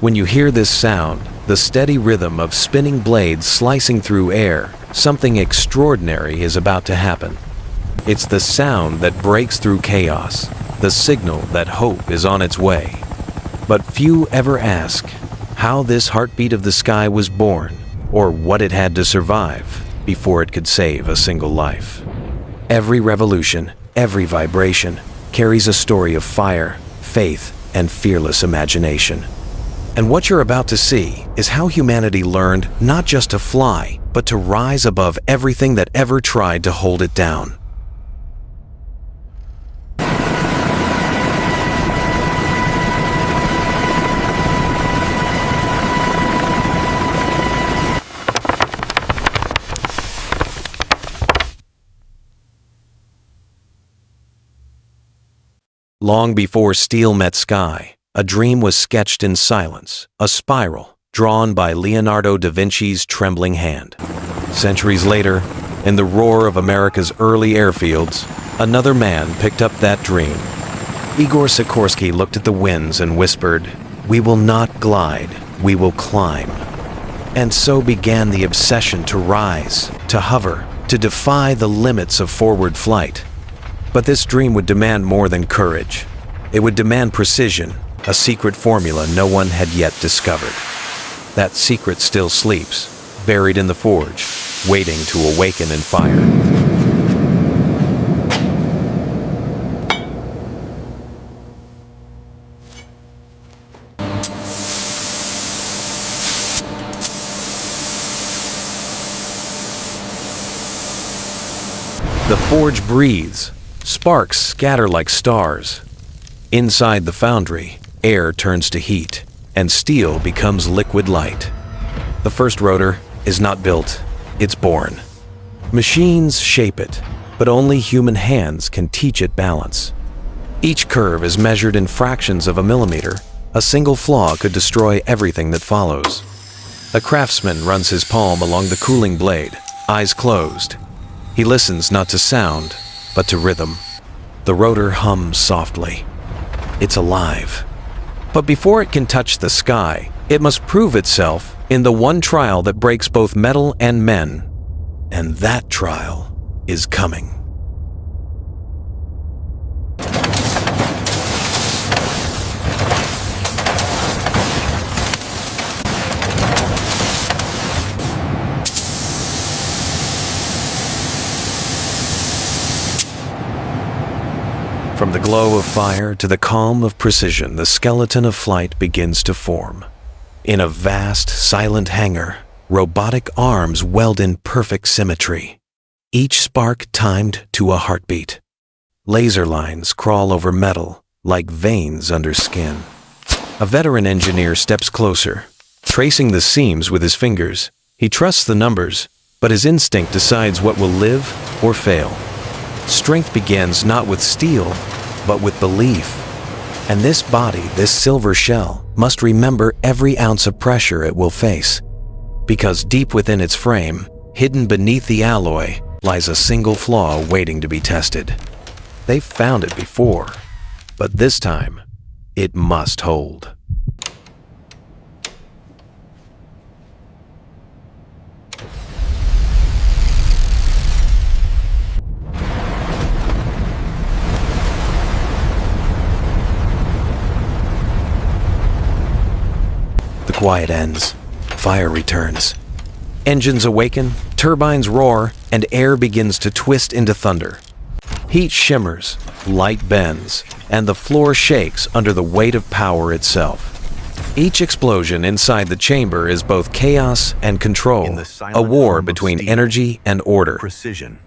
When you hear this sound, the steady rhythm of spinning blades slicing through air, something extraordinary is about to happen. It's the sound that breaks through chaos, the signal that hope is on its way. But few ever ask how this heartbeat of the sky was born, or what it had to survive before it could save a single life. Every revolution, every vibration, carries a story of fire, faith, and fearless imagination. And what you're about to see is how humanity learned not just to fly, but to rise above everything that ever tried to hold it down. Long before steel met sky, a dream was sketched in silence, a spiral drawn by Leonardo da Vinci's trembling hand. Centuries later, in the roar of America's early airfields, another man picked up that dream. Igor Sikorsky looked at the winds and whispered, "We will not glide, we will climb." And so began the obsession to rise, to hover, to defy the limits of forward flight. But this dream would demand more than courage. It would demand precision, a secret formula no one had yet discovered. That secret still sleeps, buried in the forge, waiting to awaken in fire. The forge breathes. Sparks scatter like stars. Inside the foundry, air turns to heat, and steel becomes liquid light. The first rotor is not built, it's born. Machines shape it, but only human hands can teach it balance. Each curve is measured in fractions of a millimeter. A single flaw could destroy everything that follows. A craftsman runs his palm along the cooling blade, eyes closed. He listens not to sound, but to rhythm. The rotor hums softly. It's alive. But before it can touch the sky, it must prove itself in the one trial that breaks both metal and men. And that trial is coming. From the glow of fire to the calm of precision, the skeleton of flight begins to form. In a vast, silent hangar, robotic arms weld in perfect symmetry, each spark timed to a heartbeat. Laser lines crawl over metal like veins under skin. A veteran engineer steps closer, tracing the seams with his fingers. He trusts the numbers, but his instinct decides what will live or fail. Strength begins not with steel, but with belief. And this body, this silver shell, must remember every ounce of pressure it will face. Because deep within its frame, hidden beneath the alloy, lies a single flaw waiting to be tested. They've found it before, but this time, it must hold. The quiet ends. Fire returns. Engines awaken, turbines roar, and air begins to twist into thunder. Heat shimmers, light bends, and the floor shakes under the weight of power itself. Each explosion inside the chamber is both chaos and control, a war between energy and order.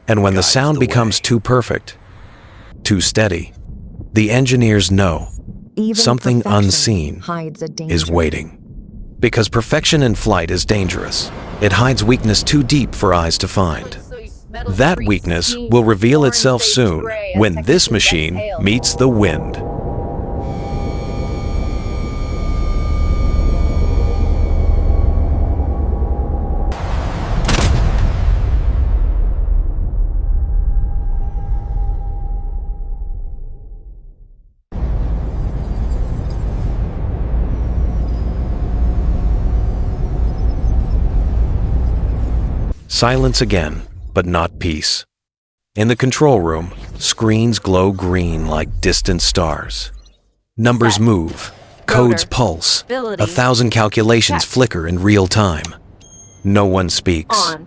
And when the sound becomes too perfect, too steady, the engineers know something unseen is waiting. Because perfection in flight is dangerous. It hides weakness too deep for eyes to find. That weakness will reveal itself soon when this machine meets the wind. Silence again, but not peace. In the control room, screens glow green like distant stars. Numbers move, codes pulse, 1,000 calculations flicker in real time. No one speaks.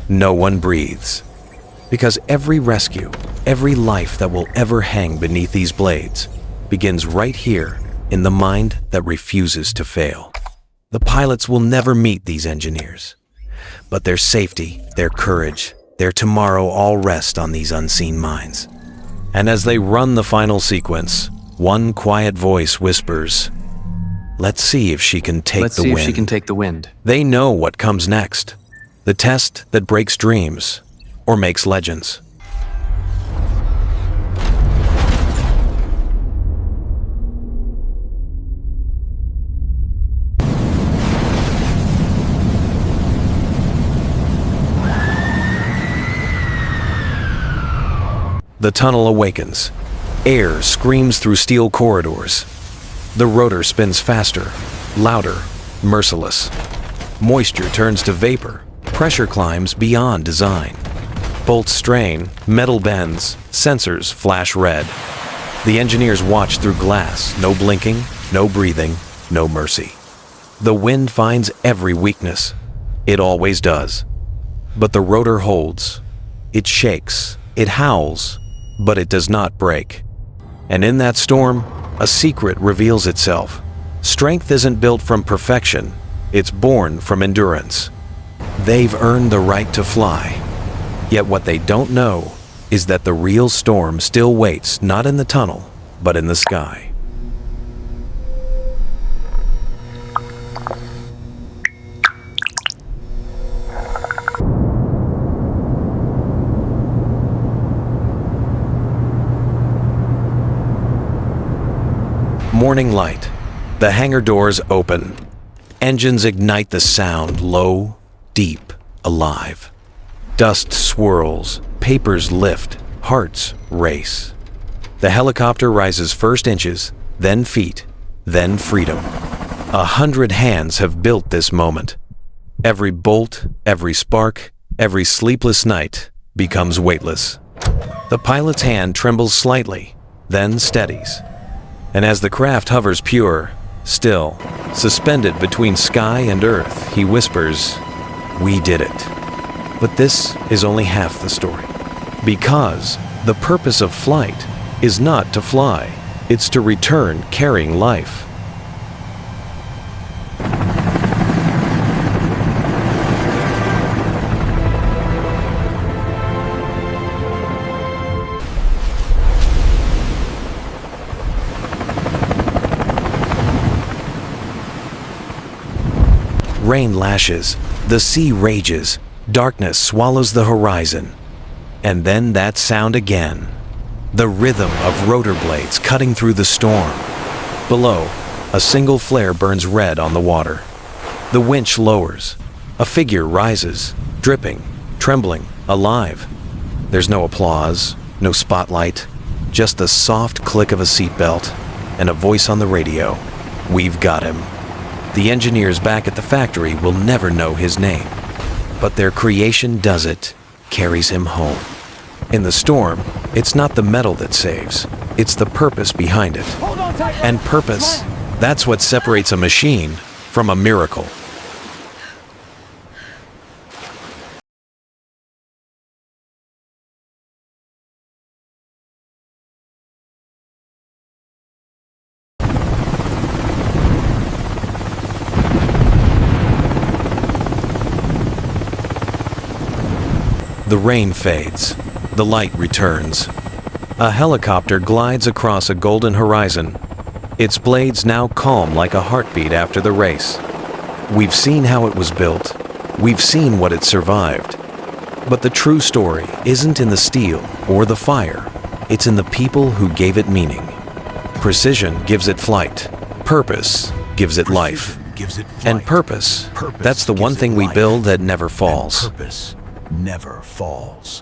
No one breathes. Because every rescue, every life that will ever hang beneath these blades, begins right here in the mind that refuses to fail. The pilots will never meet these engineers, but their safety, their courage, their tomorrow all rest on these unseen minds. And as they run the final sequence, one quiet voice whispers, "Let's see if she can take the wind." They know what comes next. The test that breaks dreams or makes legends. The tunnel awakens. Air screams through steel corridors. The rotor spins faster, louder, merciless. Moisture turns to vapor. Pressure climbs beyond design. Bolts strain, metal bends, sensors flash red. The engineers watch through glass, no blinking, no breathing, no mercy. The wind finds every weakness. It always does. But the rotor holds. It shakes, it howls, but it does not break. And in that storm, a secret reveals itself. Strength isn't built from perfection, it's born from endurance. They've earned the right to fly. Yet what they don't know is that the real storm still waits not in the tunnel, but in the sky. Morning light. The hangar doors open. Engines ignite the sound, low, deep, alive. Dust swirls, papers lift, hearts race. The helicopter rises first inches, then feet, then freedom. 100 hands have built this moment. Every bolt, every spark, every sleepless night becomes weightless. The pilot's hand trembles slightly, then steadies. And as the craft hovers pure, still, suspended between sky and earth, he whispers, "We did it." But this is only half the story. Because the purpose of flight is not to fly, it's to return carrying life. Rain lashes, the sea rages, darkness swallows the horizon. And then that sound again. The rhythm of rotor blades cutting through the storm. Below, a single flare burns red on the water. The winch lowers. A figure rises, dripping, trembling, alive. There's no applause, no spotlight, just the soft click of a seatbelt and a voice on the radio. "We've got him." The engineers back at the factory will never know his name, but their creation does it, carries him home. In the storm, it's not the metal that saves, it's the purpose behind it. And purpose, that's what separates a machine from a miracle. The rain fades. The light returns. A helicopter glides across a golden horizon. Its blades now calm like a heartbeat after the race. We've seen how it was built. We've seen what it survived. But the true story isn't in the steel or the fire. It's in the people who gave it meaning. Precision gives it flight. Purpose gives it life. And purpose, that's the one thing we build that never falls. Purpose never falls.